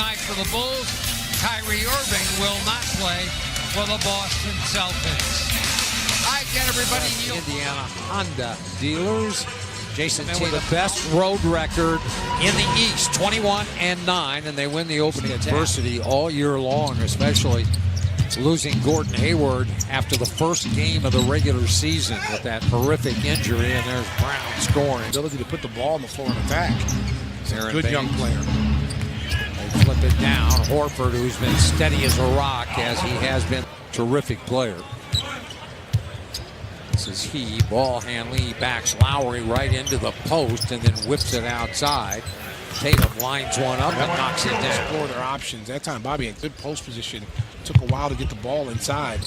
tonight for the Bulls. Kyrie Irving will not play for the Boston Celtics. I get everybody healed. Indiana Honda dealers. Jason with the best road record in the East, 21-9, and they win the opening adversity all year long, especially losing Gordon Hayward after the first game of the regular season with that horrific injury, and there's Brown scoring. Ability to put the ball on the floor and attack. Good Baines. young player. They flip it down. Horford, who's been steady as a rock, as he has been, terrific player. This is he, ball handling. He backs Lowry right into the post and then whips it outside. Tatum lines one up and knocks it down. Explore their options. That time, Bobby in good post position. Took a while to get the ball inside.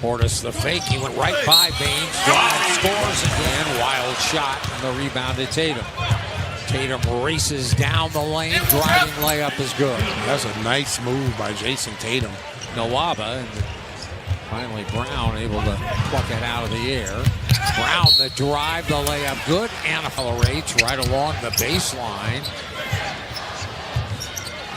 Portis the fake. He went right by Baines. Drive, scores again. Wild shot, and the rebound to Tatum. Tatum races down the lane. Driving layup is good. That's a nice move by Jason Tatum. Nawaba, and finally Brown able to pluck it out of the air. Brown the drive, the layup good, and accelerates right along the baseline.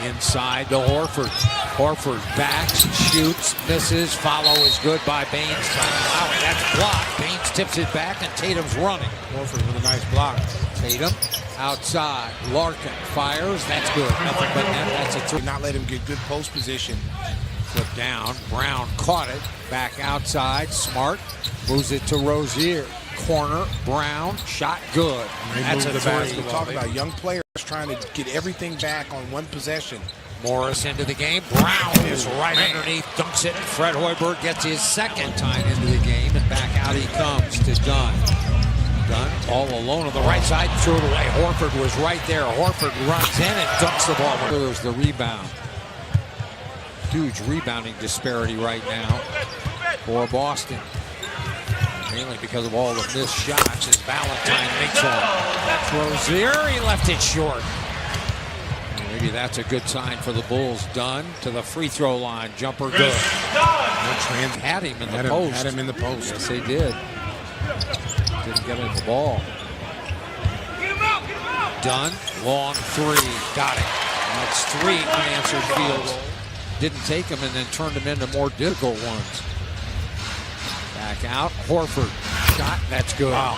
Inside to Horford. Horford backs, shoots, misses. Follow is good by Baines. Lowry, that's blocked. Baines tips it back, and Tatum's running. Horford with a nice block. Tatum outside. Larkin fires. That's good. Nothing but net. That's a three. Not let him get good post position. Flip down. Brown caught it. Back outside. Smart moves it to Rozier. Corner. Brown. Shot good. That's a three. We're talking about young players trying to get everything back on one possession. Morris into the game. Brown is right underneath. Dunks it. Fred Hoiberg gets his second time into the game. And back out he comes to Dunn. Dunn all alone on the right side. Threw it away. Horford was right there. Horford runs in and dunks the ball. There's the rebound. Huge rebounding disparity right now for Boston. Mainly because of all the missed shots as Valentine makes one. That's Rozier. He left it short. Maybe that's a good sign for the Bulls. Dunn to the free throw line. Jumper good. Had him in the post. Had him in the post. Yes, they did. Didn't get him the ball. Dunn, long three. Got it. That's three unanswered fields. Didn't take him and then turned him into more difficult ones. Back out. Horford. Shot. That's good. Wow.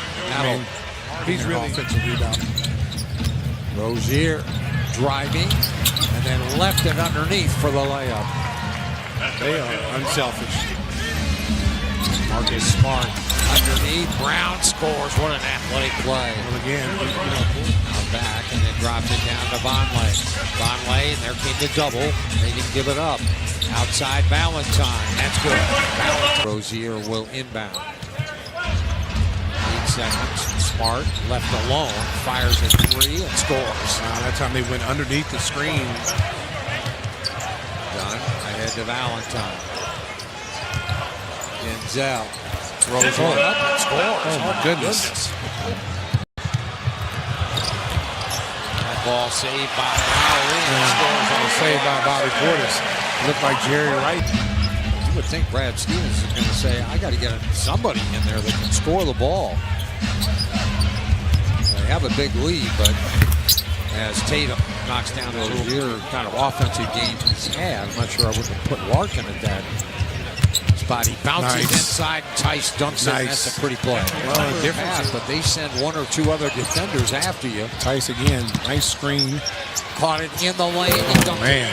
He's really offensive rebound. Rozier driving and then left it underneath for the layup. They are unselfish. Marcus Smart underneath. Brown scores. What an athletic play. Well, again, back and then drops it down to Vonleh. Vonleh, and there came the double. They didn't give it up. Outside Valentine. That's good. Valentine. Rozier will inbound. 8 seconds. Smart left alone. Fires a three and scores. That time they went underneath the screen. Dunn ahead to Valentine. Denzel throws one up and scores. Oh my goodness. That ball saved by Lowry. Saved by Bobby Portis. Looked like Jerry Wright. You would think Brad Stevens is going to say, I got to get somebody in there that can score the ball. They have a big lead, but as Tatum knocks down the Rozier kind of offensive game he's had, I'm not sure I would have put Larkin at that spot. He bounces inside, Tice dunks it, and that's a pretty play. Well, the difference, but they send one or two other defenders after you. Tice again, nice screen. Caught it in the lane. He dunked it.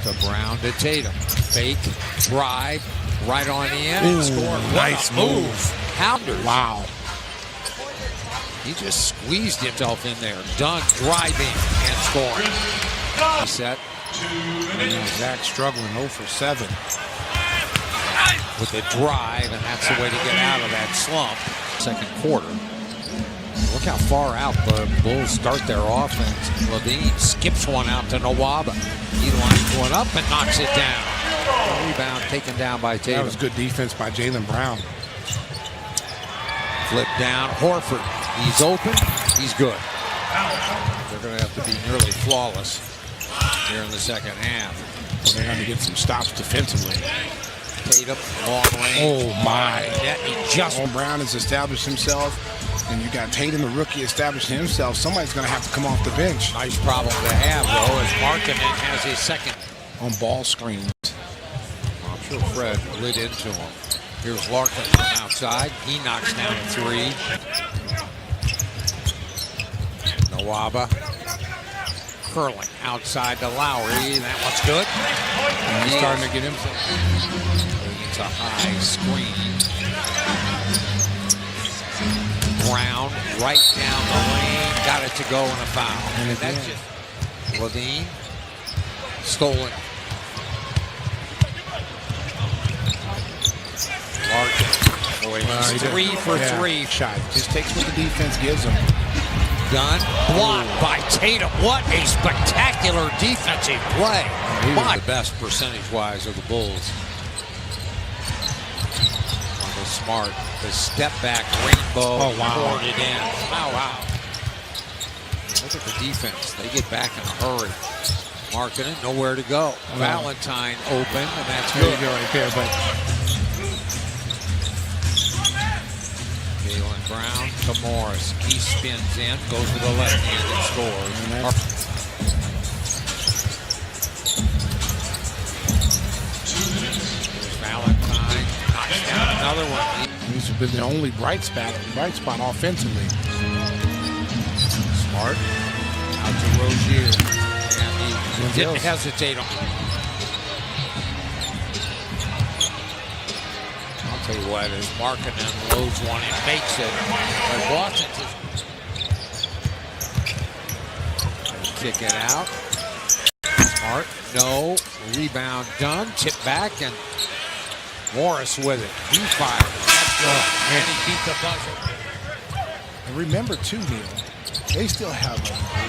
To Brown to Tatum. Fake, drive, right on in. Score. Nice move. Pounders. Wow. He just squeezed himself in there. Dunn driving and scoring. Set. Zach struggling 0 for 7. With the drive, and that's the way to get out of that slump. Second quarter. Look how far out the Bulls start their offense. Levine skips one out to Nawaba. He lines one up and knocks it down. Rebound taken down by Tatum. That was good defense by Jaylen Brown. Flip down, Horford. He's open, he's good. They're going to have to be nearly flawless here in the second half. Well, they're going to get some stops defensively. Tatum, long range. Oh, my. Net, he just Brown has established himself, and you got Tatum, the rookie, establishing himself. Somebody's going to have to come off the bench. nice problem to have, though, as Markkanen has his second. On ball screens. I'm sure Fred lit into him. Here's Larkin from outside. He knocks down a three. Nawaba curling outside to Lowry. That one's good. And he's starting to get himself. It's a high screen. Brown right down the lane. Got it to go in a foul. And that's just Levine. Stolen. Larkin. Boy, he's 3 for 3. Shot. Just takes what the defense gives him. Done. Blocked by Tatum. What a spectacular defensive play. He was the best percentage-wise of the Bulls. Michael Smart, the step-back rainbow. Oh, wow. Poured it in. Wow. Look at the defense. They get back in a hurry. Markkanen, nowhere to go. Valentine open, and that's There good. you go right there, but Jaylen Brown to Morris. He spins in, goes to the left hand and scores. There's Valentine. Knocks down another one. he's been the only bright spot offensively. Smart. Out to Rozier. And he didn't hesitate on. I'll tell you what, as Markkanen loads one and makes it. But Washington kick it out. Smart, no. Rebound done. Tip back and Morris with it. He fired. That's good. And he beat the buzzer. And remember too, Neil, they still have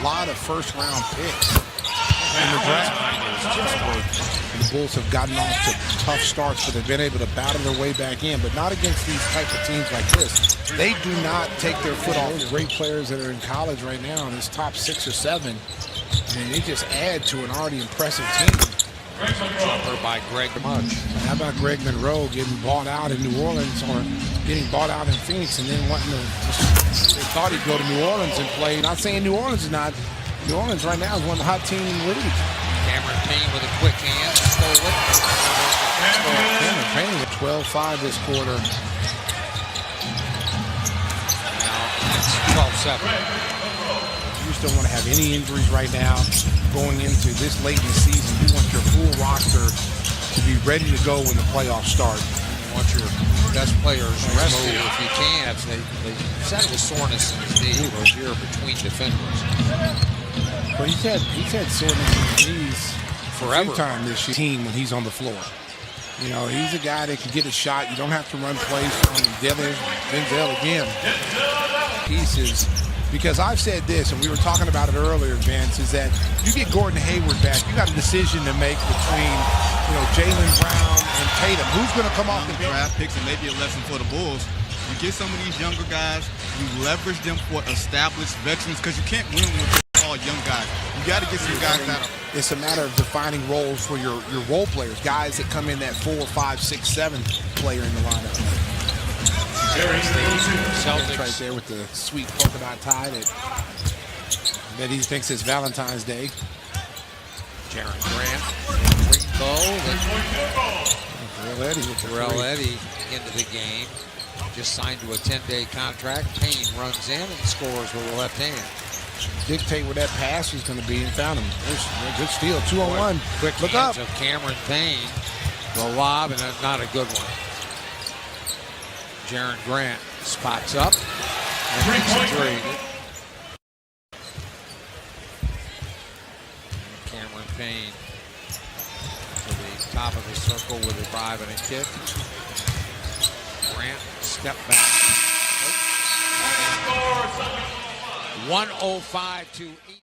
a lot of first-round picks in the draft. It's just great. And the Bulls have gotten off to tough starts, but they've been able to battle their way back in, but not against these type of teams like this. They do not take their foot off the great players that are in college right now in this top 6 or 7, and they just add to an already impressive team. Jumper by Greg Mudge. How about Greg Monroe getting bought out in New Orleans or getting bought out in Phoenix and then wanting to they thought he'd go to New Orleans and play. Not saying New Orleans is not. New Orleans right now is one of the hot teams in the league. Cameron Payne with a quick hand. Stole it. Cameron Payne at 12-5 this quarter. Now it's 12-7. You just don't want to have any injuries right now going into this late in the season. You want your full roster to be ready to go when the playoffs start. You want your best players rested if you can. They said it was soreness in his knee. Rozier between defenders. But he's had soreness in his knees Forever. time this year when he's on the floor. You know, he's a guy that can get a shot. You don't have to run plays on him. Denzel again. Pieces. Because I've said this, and we were talking about it earlier, Vince, is that you get Gordon Hayward back, you got a decision to make between, Jaylen Brown and Tatum. Who's going to come off the bench? Draft picks, and maybe a lesson for the Bulls. You get some of these younger guys, you leverage them for established veterans, because you can't win with all young guys. You got to get some guys that are. It's a matter of defining roles for your role players, guys that come in that 4, 5, 6, 7 player in the lineup. Celtics right there with the sweet polka dot tie that he thinks is Valentine's Day. Jaren Grant. Rainbow. Terrell Eddy into the game. Just signed to a 10-day contract. Payne runs in and scores with the left hand. Dictate where that pass is going to be and found him. There's a good steal. 2-on-1. Quick Look hands up. of Cameron Payne. The lob, and not a good one. Jaren Grant spots up and makes a three. Cameron Payne to the top of the circle with a drive and a kick. Grant step back. 105 to 8.